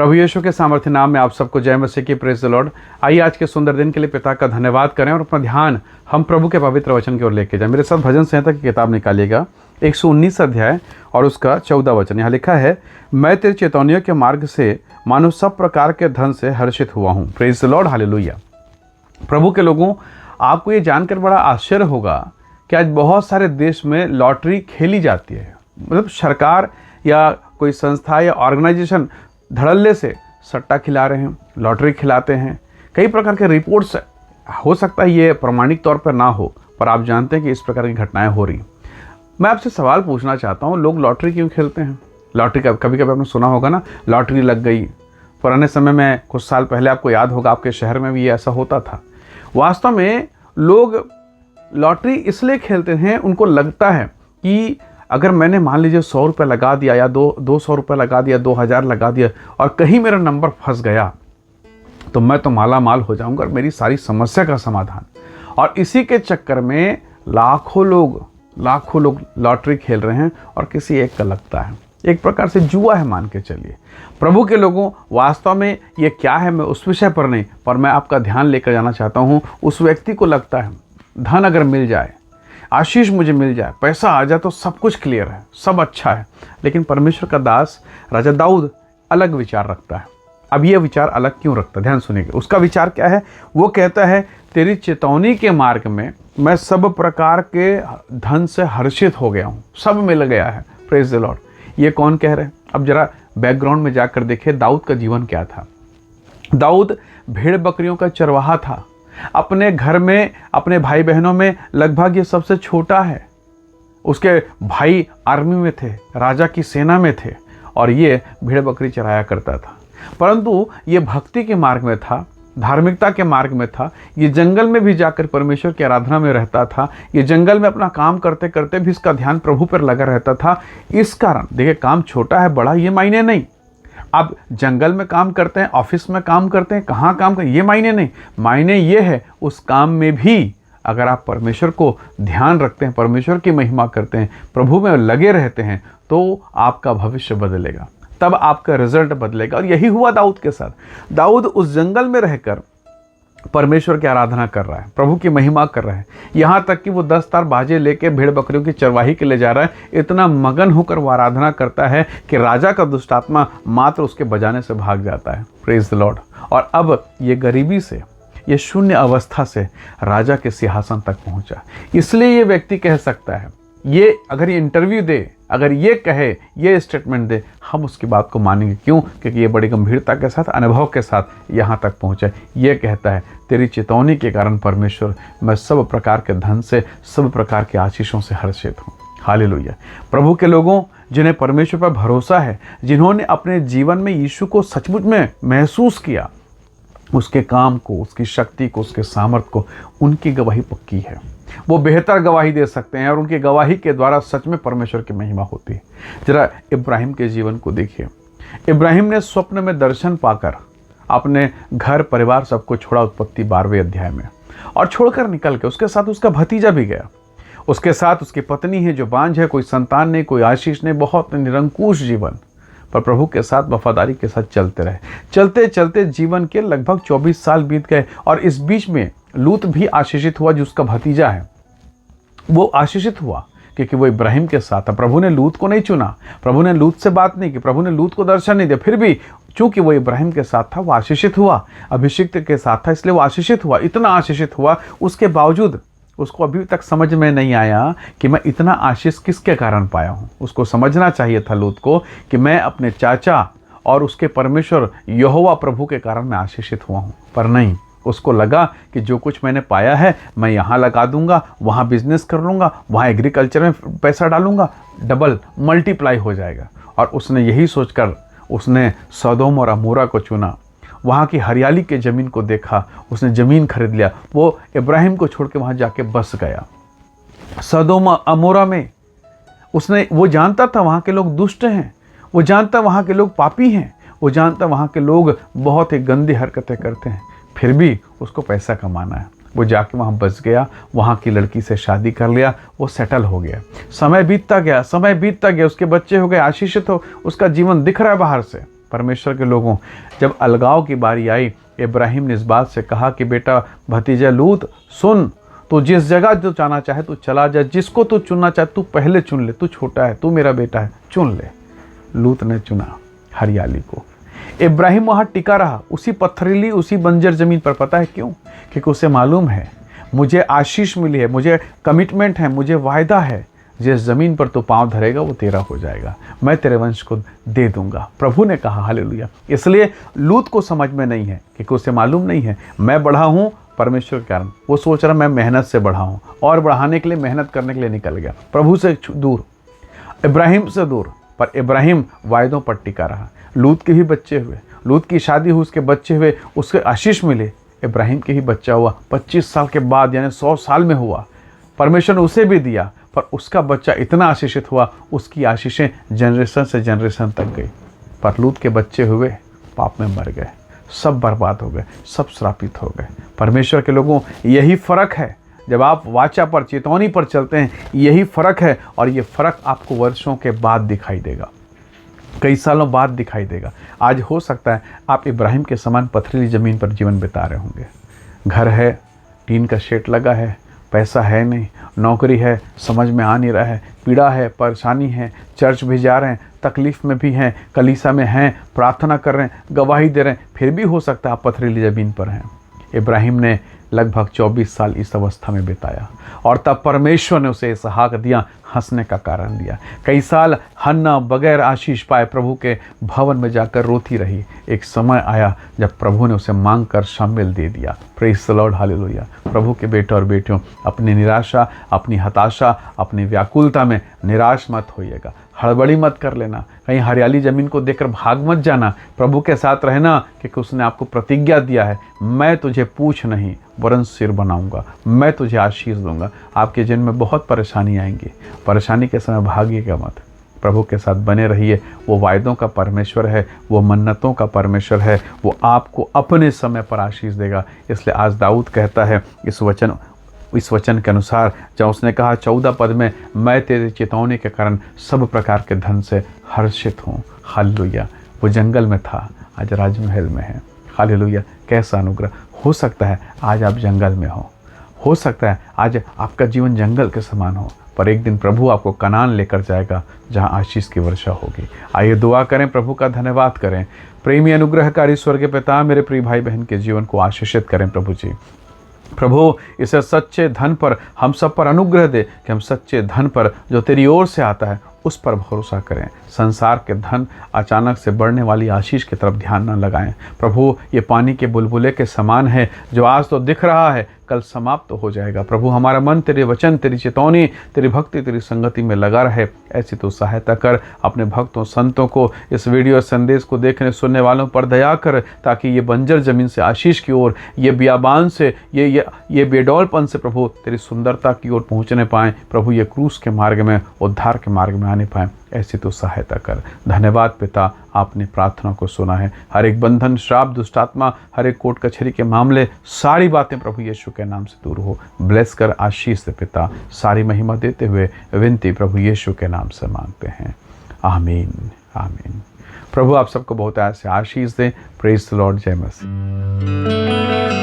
प्रभु यीशु के सामर्थ्य नाम में आप सबको जय मसीह की, प्रेज द लॉर्ड। आइए आज के सुंदर दिन के लिए पिता का धन्यवाद करें और अपना ध्यान हम प्रभु के पवित्र वचन की ओर लेके जाएं। मेरे साथ भजन संहिता की किताब निकालिएगा, 119 अध्याय और उसका 14 वचन। यहाँ लिखा है, मैं तेरी चेतौनियों के मार्ग से मानो सब प्रकार के धन से हर्षित हुआ हूँ। Praise the Lord, hallelujah. प्रभु के लोगों, आपको ये जानकर बड़ा आश्चर्य होगा कि आज बहुत सारे देश में लॉटरी खेली जाती है। मतलब सरकार या कोई संस्था या ऑर्गेनाइजेशन धड़ल्ले से सट्टा खिला रहे हैं, लॉटरी खिलाते हैं। कई प्रकार के रिपोर्ट्स, हो सकता है ये प्रमाणिक तौर पर ना हो, पर आप जानते हैं कि इस प्रकार की घटनाएं हो रही। मैं आपसे सवाल पूछना चाहता हूँ, लोग लॉटरी क्यों खेलते हैं? लॉटरी का कभी कभी आपने सुना होगा ना, लॉटरी लग गई। पुराने समय में कुछ साल पहले आपको याद होगा, आपके शहर में भी ये ऐसा होता था। वास्तव में लोग लॉटरी इसलिए खेलते हैं, उनको लगता है कि अगर मैंने मान लीजिए 100 रुपये लगा दिया या 200 रुपये लगा दिया, 2000 लगा दिया और कहीं मेरा नंबर फंस गया तो मैं तो माला माल हो जाऊंगा और मेरी सारी समस्या का समाधान। और इसी के चक्कर में लाखों लोग लॉटरी खेल रहे हैं और किसी एक का लगता है। एक प्रकार से जुआ है, मान के चलिए। प्रभु के लोगों, वास्तव में ये क्या है, मैं उस विषय पर नहीं, पर मैं आपका ध्यान लेकर जाना चाहता हूँ। उस व्यक्ति को लगता है धन अगर मिल जाए, आशीष मुझे मिल जाए, पैसा आ जाए तो सब कुछ क्लियर है, सब अच्छा है। लेकिन परमेश्वर का दास राजा दाऊद अलग विचार रखता है। अब ये विचार अलग क्यों रखता है, ध्यान सुनिएगा। उसका विचार क्या है? वो कहता है, तेरी चेतौनी के मार्ग में मैं सब प्रकार के धन से हर्षित हो गया हूँ, सब मिल गया है। Praise the Lord. ये कौन कह रहे हैं? अब जरा बैकग्राउंड में जाकर देखिए, दाऊद का जीवन क्या था। दाऊद भेड़ बकरियों का चरवाहा था। अपने घर में, अपने भाई बहनों में लगभग ये सबसे छोटा है। उसके भाई आर्मी में थे, राजा की सेना में थे और ये भेड़ बकरी चराया करता था। परंतु ये भक्ति के मार्ग में था, धार्मिकता के मार्ग में था। ये जंगल में भी जाकर परमेश्वर की आराधना में रहता था। ये जंगल में अपना काम करते करते भी इसका ध्यान प्रभु पर लगा रहता था। इस कारण देखिए, काम छोटा है बड़ा ये मायने नहीं। आप जंगल में काम करते हैं, ऑफिस में काम करते हैं, कहाँ काम करते हैं, ये मायने नहीं। मायने ये है, उस काम में भी अगर आप परमेश्वर को ध्यान रखते हैं, परमेश्वर की महिमा करते हैं, प्रभु में लगे रहते हैं, तो आपका भविष्य बदलेगा, तब आपका रिजल्ट बदलेगा। और यही हुआ दाऊद के साथ। दाऊद उस जंगल में रहकर परमेश्वर की आराधना कर रहा है, प्रभु की महिमा कर रहा है। यहाँ तक कि वो 10 तार बाजे लेके भेड़ बकरियों की चरवाही के लिए जा रहा है। इतना मगन होकर वो आराधना करता है कि राजा का दुष्ट आत्मा मात्र उसके बजाने से भाग जाता है। Praise the Lord. और अब ये गरीबी से, ये शून्य अवस्था से राजा के सिंहासन तक पहुंचा। इसलिए ये व्यक्ति कह सकता है, ये अगर ये इंटरव्यू दे, अगर ये कहे, ये स्टेटमेंट दे, हम उसकी बात को मानेंगे। क्यों? क्योंकि ये बड़ी गंभीरता के साथ, अनुभव के साथ यहाँ तक पहुँचा। ये कहता है, तेरी चेतौनी के कारण परमेश्वर, मैं सब प्रकार के धन से, सब प्रकार के आशीषों से हर्षित हूँ। हालेलुया। प्रभु के लोगों, जिन्हें परमेश्वर पर भरोसा है, जिन्होंने अपने जीवन में यीशु को सचमुच में महसूस किया, उसके काम को, उसकी शक्ति को, उसके सामर्थ्य को, उनकी गवाही पक्की है। वो बेहतर गवाही दे सकते हैं और उनकी गवाही के द्वारा सच में परमेश्वर की महिमा होती है। जरा इब्राहिम के जीवन को देखिए। इब्राहिम ने स्वप्न में दर्शन पाकर अपने घर परिवार सबको छोड़ा, उत्पत्ति 12वें अध्याय में, और छोड़कर निकल के उसके साथ उसका भतीजा भी गया। उसके साथ उसकी पत्नी है जो बांझ है, कोई संतान नहीं, कोई आशीष नहीं, बहुत निरंकुश जीवन। पर प्रभु के साथ वफादारी के साथ चलते रहे। चलते चलते जीवन के लगभग 24 साल बीत गए और इस बीच में लूत भी आशीषित हुआ, जो उसका भतीजा है। वो आशीषित हुआ क्योंकि वो इब्राहिम के साथ था। प्रभु ने लूत को नहीं चुना, प्रभु ने लूत से बात नहीं की, प्रभु ने लूत को दर्शन नहीं दिया। फिर भी चूंकि वो इब्राहिम के साथ था, वो आशीषित हुआ, अभिषिक्त के साथ था, इसलिए वो आशीषित हुआ। इतना आशीषित हुआ, उसके बावजूद उसको अभी तक समझ में नहीं आया कि मैं इतना आशीष किसके कारण पाया हूँ। उसको समझना चाहिए था लूत को कि मैं अपने चाचा और उसके परमेश्वर यहोवा प्रभु के कारण मैं आशीषित हुआ हूँ। पर नहीं, उसको लगा कि जो कुछ मैंने पाया है मैं यहाँ लगा दूंगा, वहाँ बिजनेस कर लूँगा, वहाँ एग्रीकल्चर में पैसा डालूंगा, डबल मल्टीप्लाई हो जाएगा। और उसने यही सोचकर उसने सदोम और अमोरा को चुना। वहाँ की हरियाली के ज़मीन को देखा, उसने ज़मीन खरीद लिया। वो इब्राहिम को छोड़ के वहाँ जाके बस गया सदोम अमोरा में। वो जानता था वहाँ के लोग दुष्ट हैं, वो जानता वहाँ के लोग पापी हैं, वो जानता वहाँ के लोग बहुत ही गंदी हरकतें करते हैं। फिर भी उसको पैसा कमाना है। वो जाके वहाँ बस गया, वहाँ की लड़की से शादी कर लिया, वो सेटल हो गया। समय बीतता गया, उसके बच्चे हो गए, आशीषित हो, उसका जीवन दिख रहा है बाहर से। परमेश्वर के लोगों, जब अलगाव की बारी आई, इब्राहिम ने इस बात से कहा कि बेटा भतीजा लूत सुन, तो जिस जगह तू जाना चाहे तू चला जा, जिसको तू चुनना चाहे तू पहले चुन ले, तू छोटा है, तू मेरा बेटा है, चुन ले। लूत ने चुना हरियाली को। इब्राहिम वहाँ टिका रहा, उसी पत्थरीली, उसी बंजर ज़मीन पर। पता है क्यों? क्योंकि उसे मालूम है मुझे आशीष मिली है, मुझे कमिटमेंट है, मुझे वायदा है, जिस ज़मीन पर तू पाँव धरेगा वो तेरा हो जाएगा, मैं तेरे वंश को दे दूंगा। प्रभु ने कहा, हालेलुया। इसलिए लूत को समझ में नहीं है, क्योंकि उसे मालूम नहीं है मैं बढ़ा हूँ परमेश्वर के कारण। वो सोच रहा मैं मेहनत से बढ़ा हूँ, और बढ़ाने के लिए, मेहनत करने के लिए निकल गया, प्रभु से दूर, इब्राहिम से दूर। पर इब्राहिम वायदों पर टिका रहा। लूत के भी बच्चे हुए, लूत की शादी हुई, उसके बच्चे हुए, उसके आशीष मिले। इब्राहिम के ही बच्चा हुआ 25 साल के बाद, यानी 100 साल में हुआ। परमेश्वर ने उसे भी दिया, पर उसका बच्चा इतना आशीषित हुआ, उसकी आशीषें जनरेशन से जनरेशन तक गई। पर लूत के बच्चे हुए, पाप में मर गए, सब बर्बाद हो गए, सब श्रापित हो गए। परमेश्वर के लोगों, यही फ़र्क है। जब आप वाचा पर, चेतावनी पर चलते हैं, यही फ़र्क है। और ये फ़र्क आपको वर्षों के बाद दिखाई देगा, कई सालों बाद दिखाई देगा। आज हो सकता है आप इब्राहिम के समान पथरीली ज़मीन पर जीवन बिता रहे होंगे। घर है, टीन का शेड लगा है, पैसा है नहीं, नौकरी है, समझ में आ नहीं रहा है, पीड़ा है, परेशानी है, चर्च भी जा रहे हैं, तकलीफ़ में भी हैं, कलीसा में हैं, प्रार्थना कर रहे हैं, गवाही दे रहे हैं, फिर भी हो सकता है आप पथरीली ज़मीन पर हैं। इब्राहिम ने लगभग 24 साल इस अवस्था में बिताया, और तब परमेश्वर ने उसे इसहाक दिया, हंसने का कारण दिया। कई साल हन्ना बगैर आशीष पाए प्रभु के भवन में जाकर रोती रही। एक समय आया जब प्रभु ने उसे मांग कर शामिल दे दिया। Praise the Lord, hallelujah. प्रभु के बेटे और बेटियों, अपनी निराशा, अपनी हताशा, अपनी व्याकुलता में निराश मत होइएगा, हड़बड़ी मत कर लेना, कहीं हरियाली ज़मीन को देखकर भाग मत जाना। प्रभु के साथ रहना, क्योंकि उसने आपको प्रतिज्ञा दिया है, मैं तुझे पूछ नहीं वरन सिर बनाऊंगा, मैं तुझे आशीष दूंगा। आपके जीवन में बहुत परेशानी आएंगी, परेशानी के समय भागिएगा मत, प्रभु के साथ बने रहिए। वो वायदों का परमेश्वर है, वो मन्नतों का परमेश्वर है, वो आपको अपने समय पर आशीष देगा। इसलिए आज दाऊद कहता है इस वचन के अनुसार, जब उसने कहा 14 पद में, मैं तेरी चेतावनी के कारण सब प्रकार के धन से हर्षित हूँ। हालेलुया। वो जंगल में था, आज राजमहल में है। हालेलुया। कैसा अनुग्रह। हो सकता है आज आप जंगल में हो सकता है आज आपका जीवन जंगल के समान हो, पर एक दिन प्रभु आपको कनान लेकर जाएगा, जहाँ आशीष की वर्षा होगी। आइए दुआ करें, प्रभु का धन्यवाद करें। प्रेमी अनुग्रहकारी स्वर्गीय पिता, मेरे प्रिय भाई बहन के जीवन को आशीषित करें प्रभु जी। प्रभु इसे सच्चे धन पर हम सब पर अनुग्रह दे, कि हम सच्चे धन पर जो तेरी ओर से आता है उस पर भरोसा करें। संसार के धन, अचानक से बढ़ने वाली आशीष की तरफ ध्यान न लगाएं। प्रभु ये पानी के बुलबुले के समान है, जो आज तो दिख रहा है कल समाप्त तो हो जाएगा। प्रभु हमारा मन तेरे वचन, तेरी चेतावनी, तेरी भक्ति, तेरी संगति में लगा रहे, ऐसी तो सहायता कर। अपने भक्तों, संतों को, इस वीडियो संदेश को देखने सुनने वालों पर दया कर, ताकि ये बंजर जमीन से आशीष की ओर, ये बियाबान से, ये बेडौलपन से प्रभु तेरी सुंदरता की ओर पहुँचने पाएँ। प्रभु ये क्रूस के मार्ग में, उद्धार के मार्ग में आने पाएँ, ऐसी तो सहायता कर। धन्यवाद पिता, आपने प्रार्थना को सुना है। हर एक बंधन, श्राप, दुष्टात्मा, हर एक कोर्ट कचहरी के मामले, सारी बातें प्रभु यीशु के नाम से दूर हो। ब्लेस कर, आशीष दे पिता। सारी महिमा देते हुए विनती प्रभु यीशु के नाम से मांगते हैं, आमीन, आमीन। प्रभु आप सबको बहुत ऐसे आशीष दें। Praise the Lord. जय मसीह।